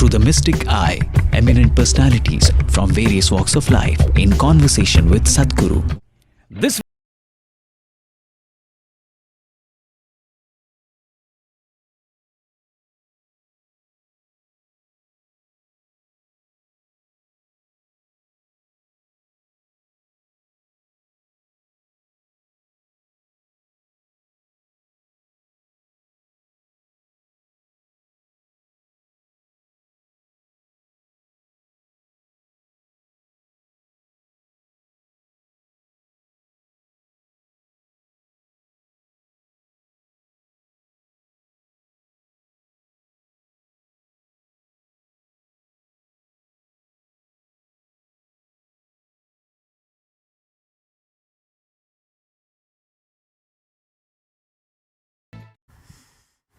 through the mystic eye, eminent personalities from various walks of life in conversation with Sadhguru. This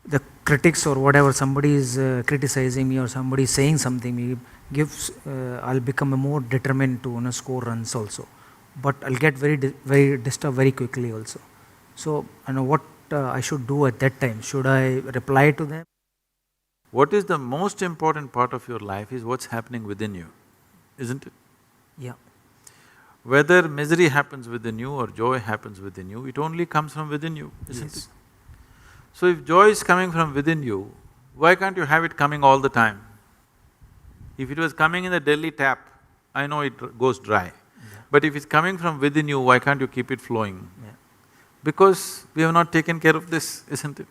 the critics or whatever, somebody is criticizing me or somebody is saying something, me gives I'll become more determined to score runs also, but I'll get very disturbed very quickly also. So what I should do at that time? Should I reply to them? What is the most important part of your life is what's happening within you, isn't it? Yeah. Whether misery happens within you or joy happens within you, it only comes from within you, isn't it? So if joy is coming from within you, why can't you have it coming all the time? If it was coming in the Delhi tap, I know it goes dry. But if it's coming from within you, why can't you keep it flowing? Because we have not taken care of this, isn't it?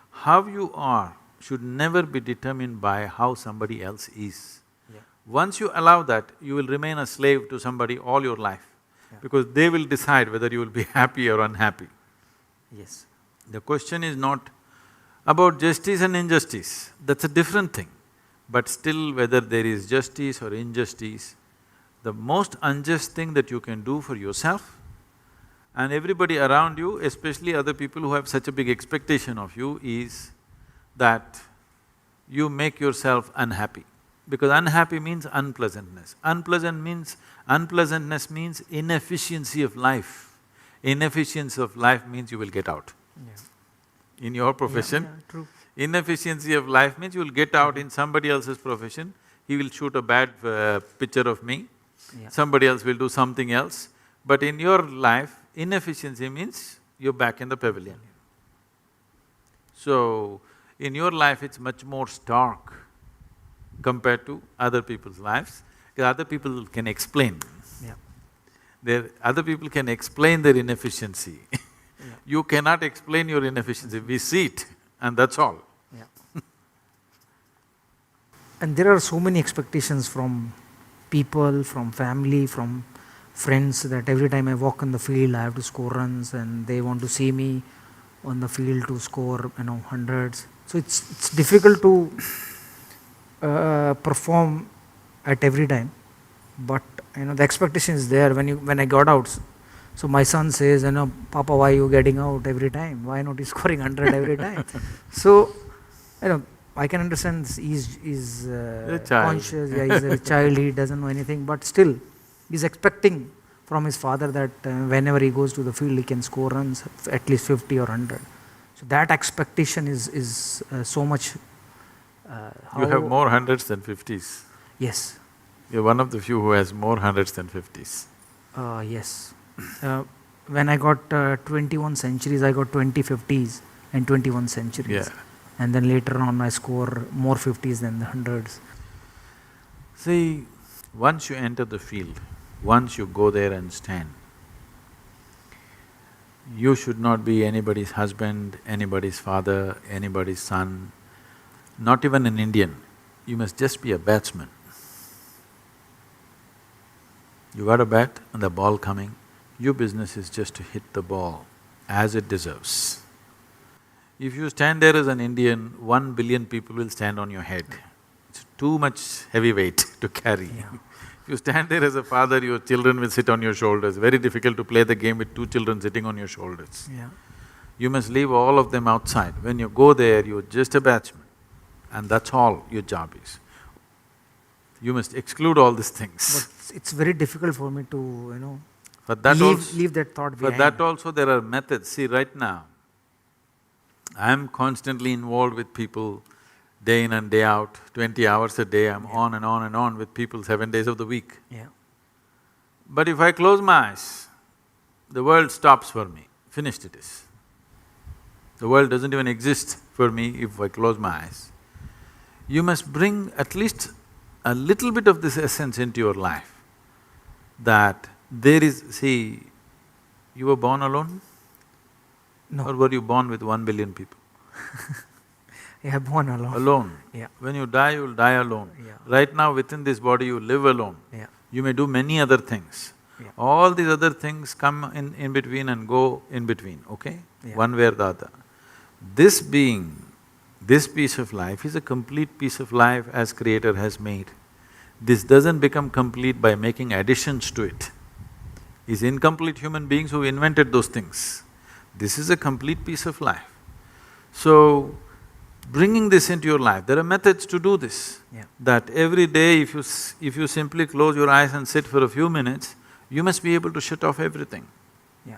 How you are should never be determined by how somebody else is. Once you allow that, you will remain a slave to somebody all your life, because they will decide whether you will be happy or unhappy. Yes. The question is not about justice and injustice, that's a different thing. But still, whether there is justice or injustice, the most unjust thing that you can do for yourself and everybody around you, especially other people who have such a big expectation of you, is that you make yourself unhappy. Because unhappy means unpleasantness. Unpleasantness means inefficiency of life. Inefficiency of life means you will get out. In your profession, True. inefficiency of life means you will get out in somebody else's profession, he will shoot a bad picture of me, somebody else will do something else. But in your life, inefficiency means you're back in the pavilion. So, in your life it's much more stark compared to other people's lives, because other people can explain. Other people can explain their inefficiency. You cannot explain your inefficiency, we see it and that's all. And there are so many expectations from people, from family, from friends, that every time I walk on the field I have to score runs, and they want to see me on the field to score hundreds. So it's difficult to perform at every time, but the expectation is there when I got out. So my son says, Papa, why are you getting out every time? Why not you scoring 100 every time? So, I can understand he's conscious, he's a child, he doesn't know anything, but still, he's expecting from his father that whenever he goes to the field, he can score runs, at least 50 or 100. So that expectation is so much… You have more hundreds than fifties. Yes. You're one of the few who has more hundreds than fifties. Yes. When I got 21 centuries, I got 20 50s and 21 centuries. And then later on I score more 50s than the hundreds. See, once you enter the field, once you go there and stand, you should not be anybody's husband, anybody's father, anybody's son, not even an Indian. You must just be a batsman. You got a bat and the ball coming, your business is just to hit the ball as it deserves. If you stand there as an Indian, 1 billion people will stand on your head. It's too much heavy weight to carry. If you stand there as a father, your children will sit on your shoulders. Very difficult to play the game with 2 children sitting on your shoulders. You must leave all of them outside. When you go there, you're just a batsman, and that's all your job is. You must exclude all these things. But it's very difficult for me to, leave that thought behind. For that also there are methods. See, right now, I am constantly involved with people day in and day out, 20 hours a day, I'm on and on and on with people 7 days of the week. Yeah. But if I close my eyes, the world stops for me, finished it is. The world doesn't even exist for me if I close my eyes. You must bring at least a little bit of this essence into your life, that there is… See, you were born alone? No. Or were you born with 1 billion people? Yeah, born alone. Alone. Yeah. When you die, you'll die alone. Yeah. Right now, within this body, you live alone. Yeah. You may do many other things. Yeah. All these other things come in between and go in between, okay? Yeah. One way or the other. This being, this piece of life is a complete piece of life as Creator has made. This doesn't become complete by making additions to it. It's incomplete human beings who invented those things. This is a complete piece of life. So, bringing this into your life, there are methods to do this. Yeah. That every day if you simply close your eyes and sit for a few minutes, you must be able to shut off everything. Yeah.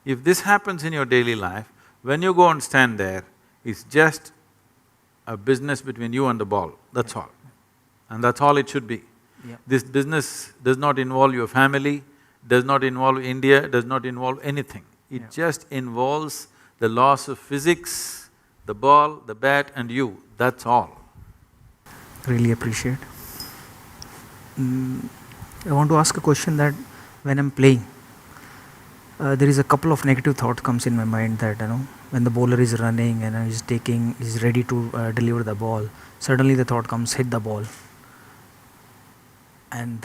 If this happens in your daily life, when you go and stand there, it's just a business between you and the ball, that's all. And that's all it should be. Yeah. This business does not involve your family, does not involve India, does not involve anything. It just involves the laws of physics, the ball, the bat and you, that's all. Really appreciate. I want to ask a question that when I'm playing, there is a couple of negative thoughts comes in my mind that, when the bowler is running and he's ready to deliver the ball, suddenly the thought comes, hit the ball. And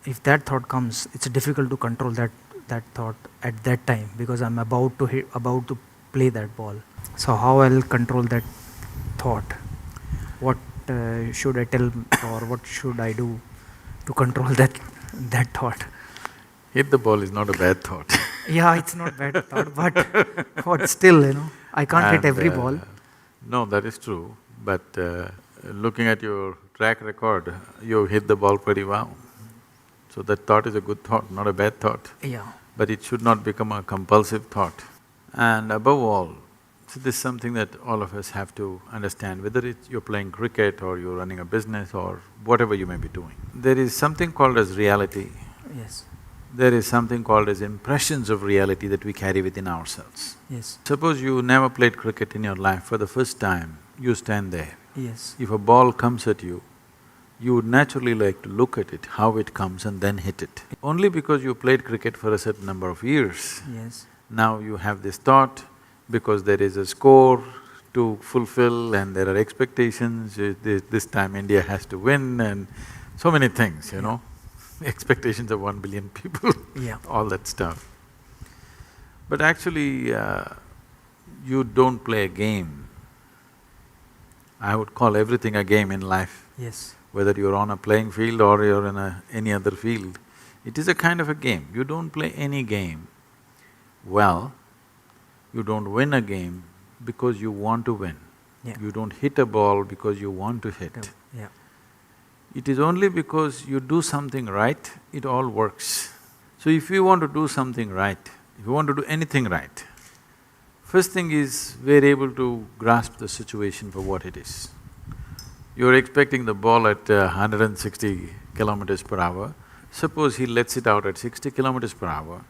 if that thought comes, it's difficult to control that thought at that time because I'm about to play that ball. So how I'll control that thought? What should I tell or what should I do to control that thought? Hit the ball is not a bad thought. Yeah, it's not bad thought, but still, I can't hit every ball. No, that is true, but looking at your track record, you hit the ball pretty well. So that thought is a good thought, not a bad thought. Yeah. But it should not become a compulsive thought. And above all, so this is something that all of us have to understand, whether it's you're playing cricket or you're running a business or whatever you may be doing. There is something called as reality. Yes. There is something called as impressions of reality that we carry within ourselves. Yes. Suppose you never played cricket in your life, for the first time, you stand there. Yes. If a ball comes at you, you would naturally like to look at it, how it comes and then hit it. Only because you played cricket for a certain number of years, Yes. now you have this thought, because there is a score to fulfill and there are expectations, this time India has to win and so many things, expectations of 1 billion people, Yeah. all that stuff. But actually, you don't play a game. I would call everything a game in life. Yes. Whether you're on a playing field or you're in any other field, it is a kind of a game. You don't play any game well, you don't win a game because you want to win. Yeah. You don't hit a ball because you want to hit. Yeah. It is only because you do something right, it all works. So if you want to do something right, if you want to do anything right, first thing is we're able to grasp the situation for what it is. You're expecting the ball at 160 kilometers per hour. Suppose he lets it out at 60 kilometers per hour.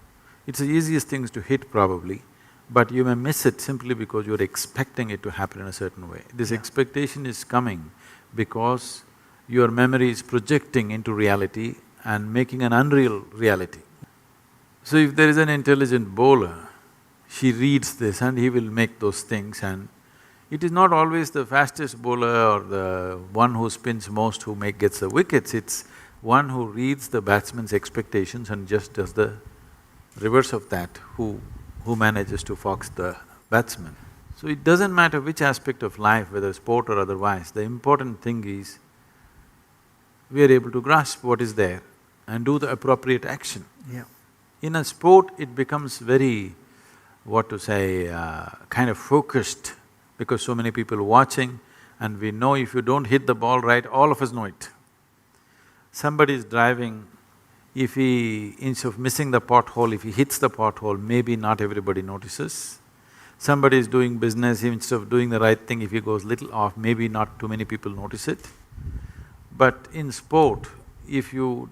It's the easiest things to hit probably, but you may miss it simply because you're expecting it to happen in a certain way. This expectation is coming because your memory is projecting into reality and making an unreal reality. So if there is an intelligent bowler, he reads this and he will make those things, and it is not always the fastest bowler or the one who spins most who gets the wickets, it's one who reads the batsman's expectations and just does the reverse of that, who manages to fox the batsman. So it doesn't matter which aspect of life, whether sport or otherwise, the important thing is we are able to grasp what is there and do the appropriate action. Yeah. In a sport, it becomes very, kind of focused because so many people watching, and we know if you don't hit the ball right, all of us know it. Somebody is driving, if he, instead of missing the pothole, if he hits the pothole, maybe not everybody notices. Somebody is doing business, instead of doing the right thing, if he goes little off, maybe not too many people notice it. But in sport, if you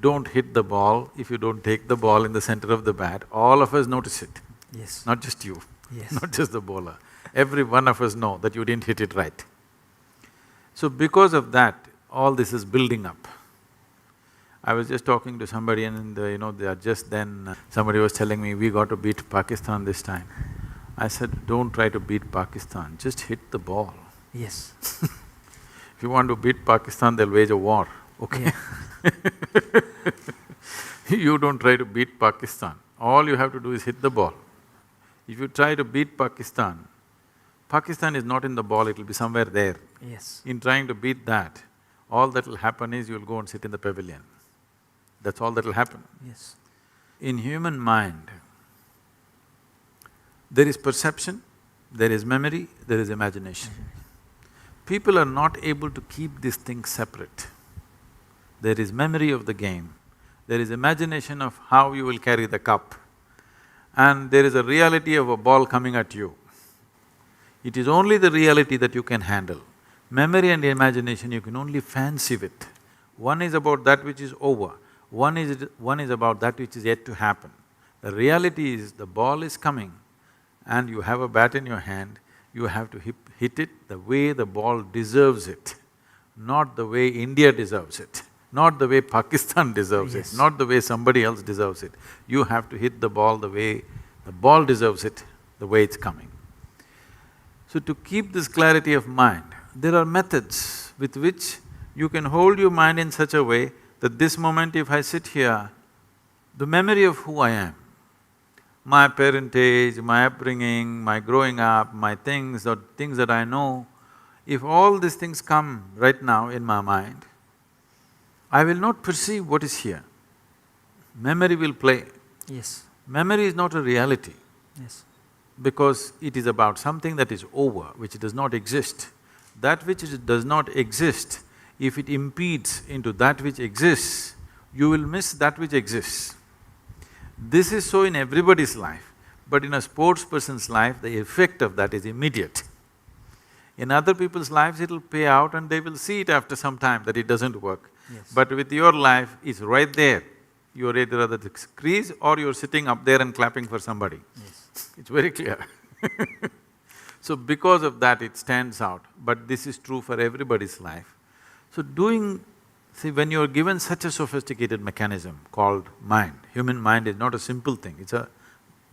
don't hit the ball, if you don't take the ball in the center of the bat, all of us notice it. Yes. Not just you, Yes. not just the bowler. Every one of us know that you didn't hit it right. So because of that, all this is building up. I was just talking to somebody and they are just then… somebody was telling me, we got to beat Pakistan this time. I said, don't try to beat Pakistan, just hit the ball. Yes. If you want to beat Pakistan, they'll wage a war, okay? You don't try to beat Pakistan, all you have to do is hit the ball. If you try to beat Pakistan, Pakistan is not in the ball, it'll be somewhere there. Yes. In trying to beat that, all that'll happen is you'll go and sit in the pavilion. That's all that'll happen. Yes. In human mind, there is perception, there is memory, there is imagination. People are not able to keep these things separate. There is memory of the game, there is imagination of how you will carry the cup, and there is a reality of a ball coming at you. It is only the reality that you can handle. Memory and imagination, you can only fancy with. One is about that which is over, one is about that which is yet to happen. The reality is the ball is coming and you have a bat in your hand, you have to hit it the way the ball deserves it, not the way India deserves it, not the way Pakistan deserves Yes. it, not the way somebody else deserves it. You have to hit the ball the way the ball deserves it, the way it's coming. So to keep this clarity of mind, there are methods with which you can hold your mind in such a way that this moment if I sit here, the memory of who I am, my parentage, my upbringing, my growing up, my things or things that I know, if all these things come right now in my mind, I will not perceive what is here. Memory will play. Yes. Memory is not a reality Yes. because it is about something that is over, which does not exist. That which does not exist, if it impedes into that which exists, you will miss that which exists. This is so in everybody's life, but in a sports person's life, the effect of that is immediate. In other people's lives, it'll pay out and they will see it after some time that it doesn't work. Yes. But with your life, it's right there. You're either at the crease or you're sitting up there and clapping for somebody. Yes. It's very clear. So because of that, it stands out, but this is true for everybody's life. So see, when you're given such a sophisticated mechanism called mind, human mind is not a simple thing, it's a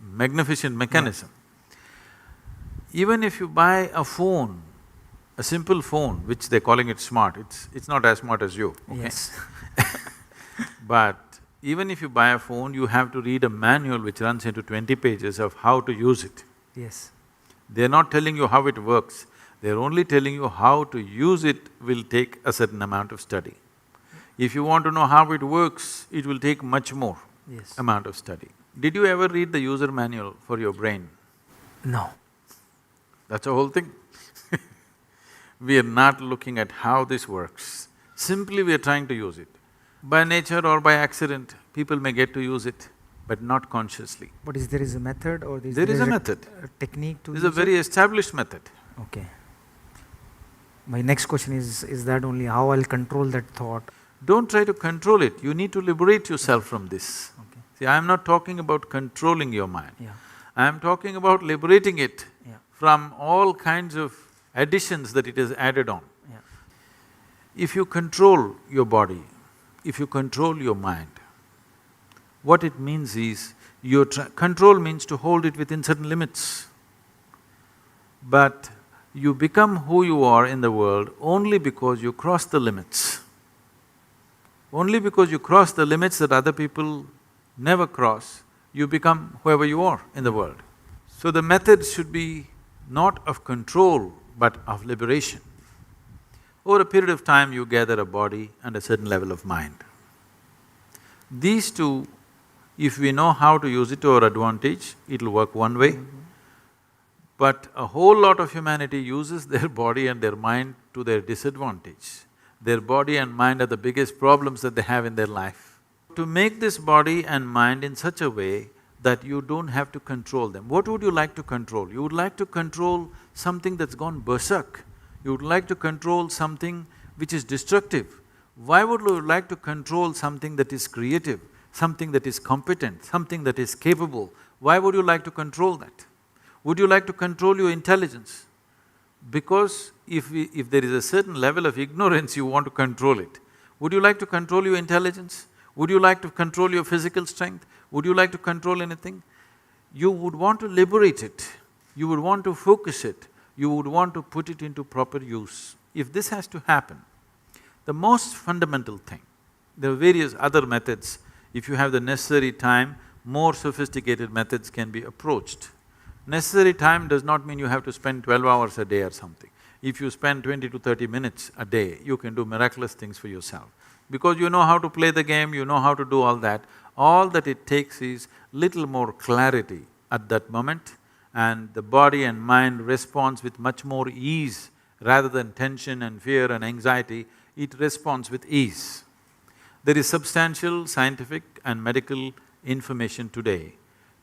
magnificent mechanism. Even if you buy a phone, a simple phone, which they're calling it smart, it's not as smart as you, okay? Yes. But even if you buy a phone, you have to read a manual which runs into 20 pages of how to use it. Yes. They're not telling you how it works, they're only telling you how to use it will take a certain amount of study. If you want to know how it works, it will take much more Yes. amount of study. Did you ever read the user manual for your brain? No. That's the whole thing. We are not looking at how this works, simply we are trying to use it. By nature or by accident, people may get to use it, but not consciously. But there is a method or There is a method. a technique to This is a use it? very established method. Okay. My next question is that only how I'll control that thought? Don't try to control it, you need to liberate yourself from this. Okay. See, I'm not talking about controlling your mind. Yeah. I'm talking about liberating it Yeah. from all kinds of additions that it has added on. Yeah. If you control your body, if you control your mind, what it means is, control means to hold it within certain limits. But you become who you are in the world only because you cross the limits. Only because you cross the limits that other people never cross, you become whoever you are in the world. So the method should be not of control, but of liberation. Over a period of time, you gather a body and a certain level of mind. These two, if we know how to use it to our advantage, it'll work one way. But a whole lot of humanity uses their body and their mind to their disadvantage. Their body and mind are the biggest problems that they have in their life. To make this body and mind in such a way that you don't have to control them. What would you like to control? You would like to control something that's gone berserk. You would like to control something which is destructive. Why would you like to control something that is creative, something that is competent, something that is capable? Why would you like to control that? Would you like to control your intelligence? Because if there is a certain level of ignorance, you want to control it. Would you like to control your intelligence? Would you like to control your physical strength? Would you like to control anything? You would want to liberate it, you would want to focus it, you would want to put it into proper use. If this has to happen, the most fundamental thing, there are various other methods. If you have the necessary time, more sophisticated methods can be approached. Necessary time does not mean you have to spend 12 hours a day or something. If you spend 20 to 30 minutes a day, you can do miraculous things for yourself. Because you know how to play the game, you know how to do all that it takes is little more clarity at that moment, and the body and mind responds with much more ease rather than tension and fear and anxiety, it responds with ease. There is substantial scientific and medical information today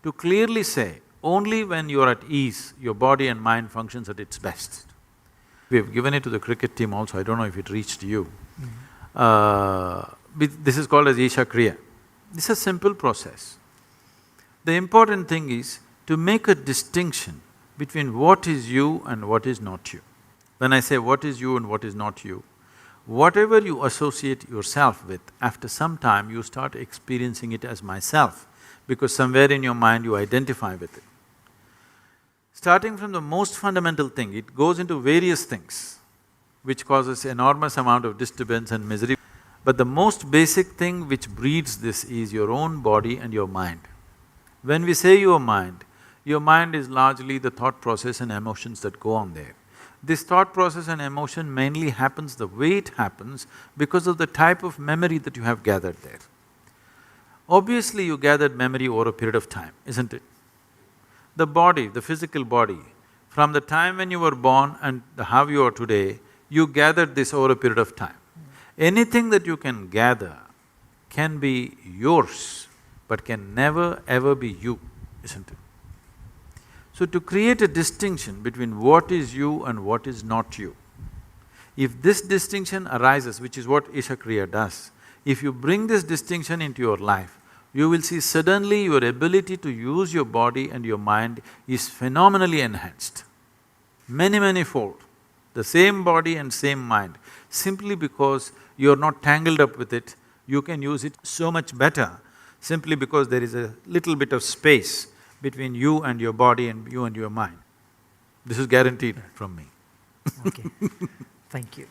to clearly say, only when you're at ease, your body and mind functions at its best. We've given it to the cricket team also, I don't know if it reached you. This is called as Isha Kriya. This is a simple process. The important thing is to make a distinction between what is you and what is not you. When I say what is you and what is not you, whatever you associate yourself with, after some time you start experiencing it as myself, because somewhere in your mind you identify with it. Starting from the most fundamental thing, it goes into various things, which causes enormous amount of disturbance and misery. But the most basic thing which breeds this is your own body and your mind. When we say your mind is largely the thought process and emotions that go on there. This thought process and emotion mainly happens the way it happens because of the type of memory that you have gathered there. Obviously, you gathered memory over a period of time, isn't it? The body, the physical body, from the time when you were born and how you are today, you gathered this over a period of time. Anything that you can gather can be yours, but can never ever be you, isn't it? So to create a distinction between what is you and what is not you, if this distinction arises, which is what Isha Kriya does, if you bring this distinction into your life, you will see suddenly your ability to use your body and your mind is phenomenally enhanced, many fold. The same body and same mind, simply because you're not tangled up with it, you can use it so much better, simply because there is a little bit of space between you and your body and you and your mind. This is guaranteed from me. Okay, thank you.